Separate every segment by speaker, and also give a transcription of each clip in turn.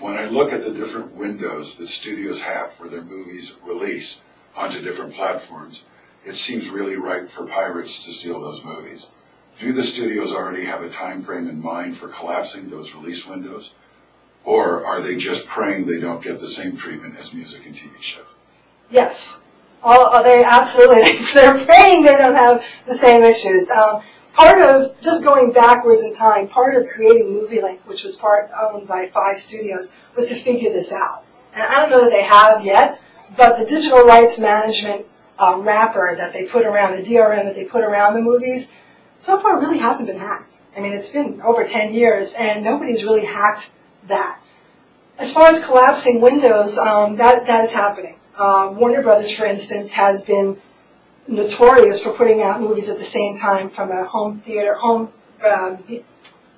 Speaker 1: When I look at the different windows that studios have for their movies release onto different platforms, it seems really ripe for pirates to steal those movies. Do the studios already have a time frame in mind for collapsing those release windows? Or are they just praying they don't get the same treatment as music and TV shows?
Speaker 2: Yes. They absolutely, they're praying they don't have the same issues. Part of, just going backwards in time, part of creating Movielink, which was owned by 5 studios, was to figure this out. And I don't know that they have yet, but the digital rights management wrapper that they put around, the DRM that they put around the movies, so far really hasn't been hacked. I mean, it's been over 10 years, and nobody's really hacked that. As far as collapsing windows, that is happening. Warner Brothers, for instance, has been notorious for putting out movies at the same time from a home video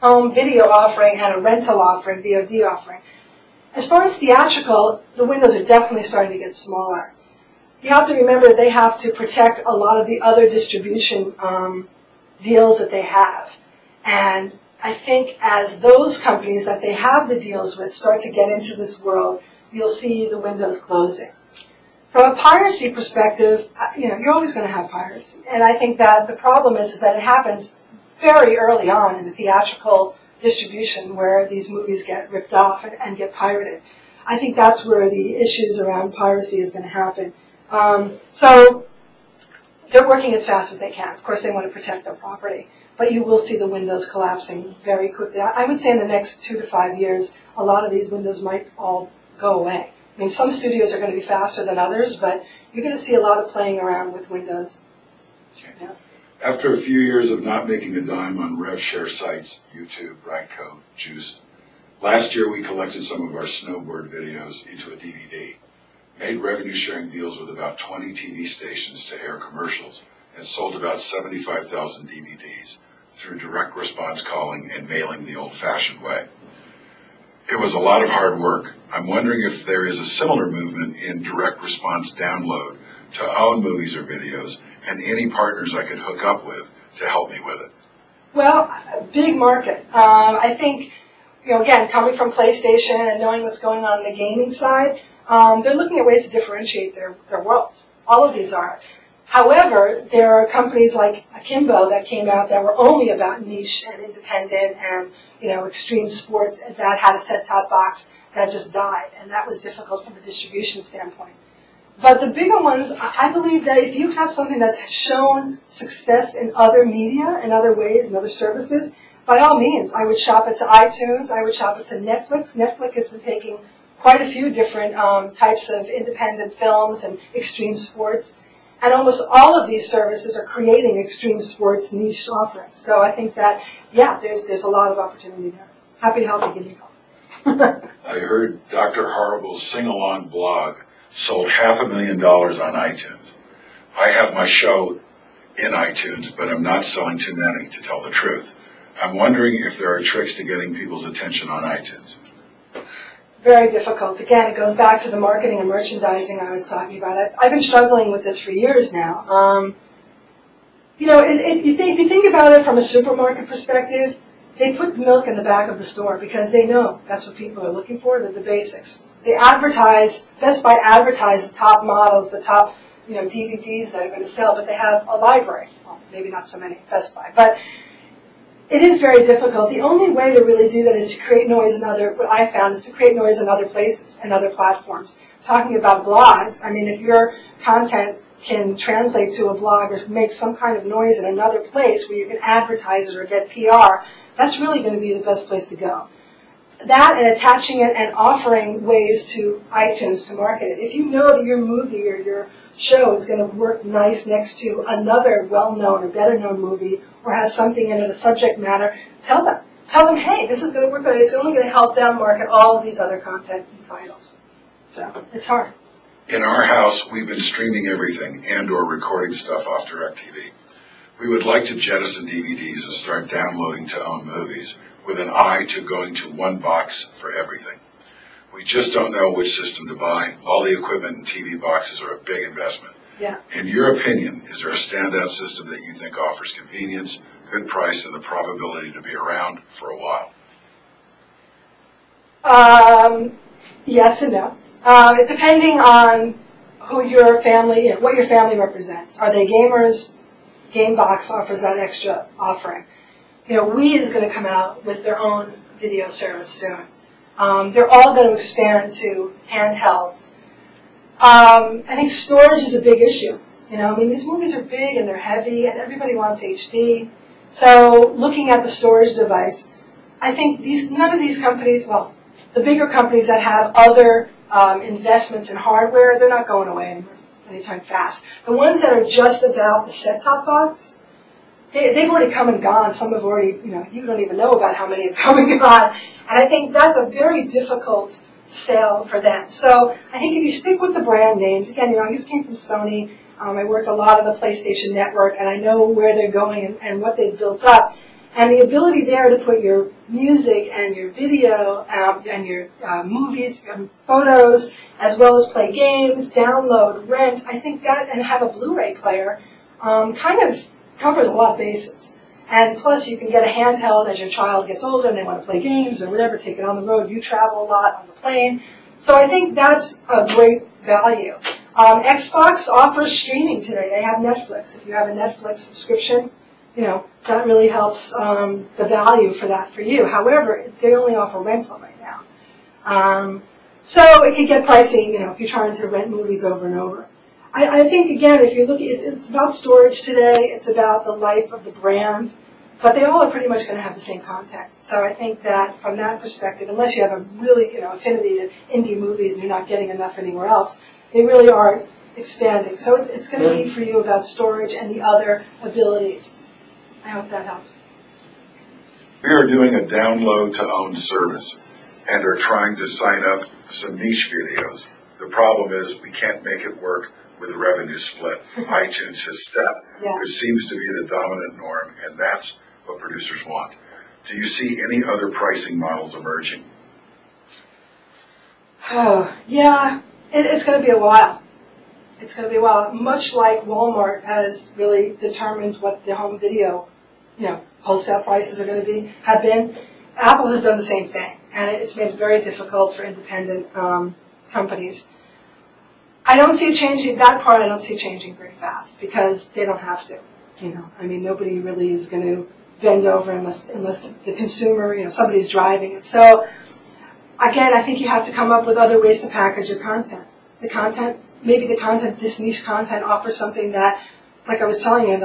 Speaker 2: offering and a rental offering, VOD offering. As far as theatrical, the windows are definitely starting to get smaller. You have to remember that they have to protect a lot of the other distribution deals that they have. And I think as those companies that they have the deals with start to get into this world, you'll see the windows closing. From a piracy perspective, you're always going to have piracy. And I think that the problem is that it happens very early on in the theatrical distribution where these movies get ripped off and get pirated. I think that's where the issues around piracy is going to happen. So they're working as fast as they can. Of course, they want to protect their property. But you will see the windows collapsing very quickly. I would say in the next 2 to 5 years, a lot of these windows might all go away. I mean, some studios are going to be faster than others, but you're going to see a lot of playing around with windows.
Speaker 1: Yeah. After a few years of not making a dime on rev share sites, YouTube, Rightco, Juice, last year we collected some of our snowboard videos into a DVD, made revenue sharing deals with about 20 TV stations to air commercials, and sold about 75,000 DVDs through direct response calling and mailing the old-fashioned way. It was a lot of hard work. I'm wondering if there is a similar movement in direct response download to own movies or videos, and any partners I could hook up with to help me with it.
Speaker 2: Well, big market. I think, again, coming from PlayStation and knowing what's going on the gaming side, they're looking at ways to differentiate their worlds. All of these are. However, there are companies like Akimbo that came out that were only about niche and independent and, extreme sports that had a set-top box that just died, and that was difficult from a distribution standpoint. But the bigger ones, I believe that if you have something that's shown success in other media, in other ways, in other services, by all means, I would shop it to iTunes, I would shop it to Netflix. Netflix has been taking quite a few different types of independent films and extreme sports. And almost all of these services are creating extreme sports niche offerings. So I think that, there's a lot of opportunity there. Happy to help you, give me a call.
Speaker 1: I heard Dr. Horrible's sing-along blog sold $500,000 on iTunes. I have my show in iTunes, but I'm not selling too many, to tell the truth. I'm wondering if there are tricks to getting people's attention on iTunes.
Speaker 2: Very difficult. Again, it goes back to the marketing and merchandising I was talking about. I've been struggling with this for years now. If you think about it from a supermarket perspective, they put the milk in the back of the store because they know that's what people are looking for, the basics. They advertise, Best Buy advertise the top models, the top DVDs that are going to sell, but they have a library. Well, maybe not so many at Best Buy, but it is very difficult. The only way to really do that is to create noise what I found is to create noise in other places and other platforms. Talking about blogs, I mean, if your content can translate to a blog or make some kind of noise in another place where you can advertise it or get PR, that's really going to be the best place to go. That and attaching it and offering ways to iTunes to market it. If you know that your movie or your show is going to work nice next to another well-known or better-known movie or has something in it, a subject matter, tell them. Tell them, hey, this is going to work, but it's only going to help them market all of these other content and titles. So it's hard.
Speaker 1: In our house, we've been streaming everything and or recording stuff off DirecTV. We would like to jettison DVDs and start downloading to own movies with an eye to going to one box for everything. We just don't know which system to buy. All the equipment and TV boxes are a big investment.
Speaker 2: Yeah.
Speaker 1: In your opinion, is there a standout system that you think offers convenience, good price, and the probability to be around for a while?
Speaker 2: Yes and no. It's depending on who your family, what your family represents. Are they gamers? Gamebox offers that extra offering. Wii is going to come out with their own video service soon. They're all going to expand to handhelds. I think storage is a big issue. These movies are big and they're heavy, and everybody wants HD. So, looking at the storage device, I think none of these companies, well, the bigger companies that have other investments in hardware, they're not going away anytime fast. The ones that are just about the set-top box, they've already come and gone. Some have already, you don't even know about how many have come and gone. And I think that's a very difficult sale for them. So I think if you stick with the brand names, again, I just came from Sony. I worked a lot on the PlayStation Network, and I know where they're going and what they've built up. And the ability there to put your music and your video and your movies and photos, as well as play games, download, rent, I think that, and have a Blu-ray player, kind of covers a lot of bases. And plus, you can get a handheld as your child gets older and they want to play games or whatever, take it on the road. You travel a lot on the plane. So I think that's a great value. Xbox offers streaming today. They have Netflix. If you have a Netflix subscription, that really helps the value for that for you. However, they only offer rental right now. So it can get pricey, if you're trying to rent movies over and over. I think, again, if you look, it's about storage today. It's about the life of the brand. But they all are pretty much going to have the same content. So I think that from that perspective, unless you have a really affinity to indie movies and you're not getting enough anywhere else, they really are expanding. So it's going to be for you about storage and the other abilities. I hope that helps.
Speaker 1: We are doing a download-to-own service and are trying to sign up some niche videos. The problem is we can't make it work with the revenue split iTunes has set, which seems to be the dominant norm, and that's what producers want. Do you see any other pricing models emerging?
Speaker 2: Oh, yeah. It's going to be a while. It's going to be a while. Much like Walmart has really determined what the home video, wholesale prices are going to have been. Apple has done the same thing, and it's made it very difficult for independent companies. I don't see it changing, that part I don't see changing very fast, because they don't have to. Nobody really is going to bend over unless the consumer, somebody's driving it. So, again, I think you have to come up with other ways to package your content. Maybe this niche content offers something that, like I was telling you,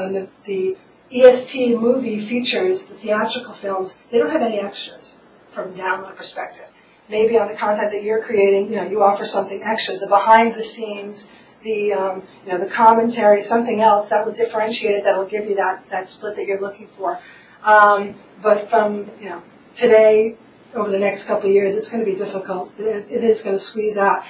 Speaker 2: the EST movie features, the theatrical films, they don't have any extras from a download perspective. Maybe on the content that you're creating, you offer something extra, the behind the scenes, the commentary, something else that will differentiate it, that will give you that split that you're looking for. But from, today, over the next couple of years, it's going to be difficult. It is going to squeeze out.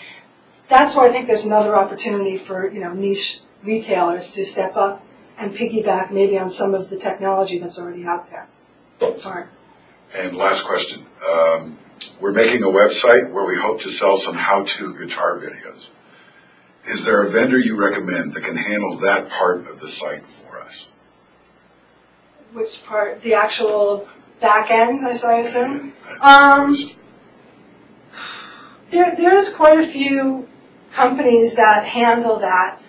Speaker 2: That's why I think there's another opportunity for, niche retailers to step up and piggyback maybe on some of the technology that's already out there. It's hard.
Speaker 1: And last question. We're making a website where we hope to sell some how-to guitar videos. Is there a vendor you recommend that can handle that part of the site for us?
Speaker 2: Which part? The actual back end, as I assume? There's quite a few companies that handle that.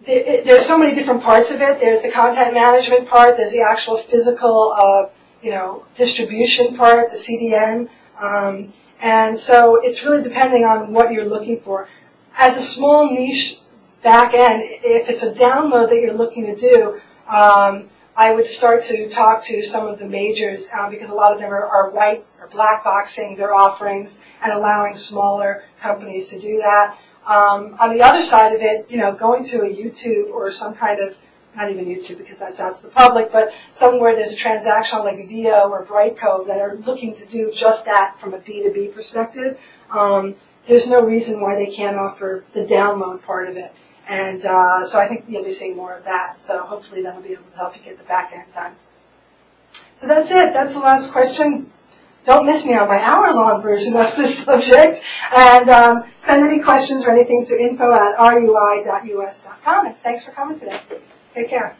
Speaker 2: There's so many different parts of it. There's the content management part. There's the actual physical, distribution part, the CDN. And so it's really depending on what you're looking for. As a small niche back end, if it's a download that you're looking to do, I would start to talk to some of the majors because a lot of them are white or black boxing their offerings and allowing smaller companies to do that. On the other side of it, going to a YouTube or some kind of, not even YouTube because that's out to the public, but somewhere there's a transaction like Vio or Brightcove that are looking to do just that from a B2B perspective. There's no reason why they can't offer the download part of it. And so I think you'll be seeing more of that. So hopefully that'll be able to help you get the back end done. So that's it. That's the last question. Don't miss me on my hour-long version of this subject. And send any questions or anything to info@rui.us.com. And thanks for coming today. Take care.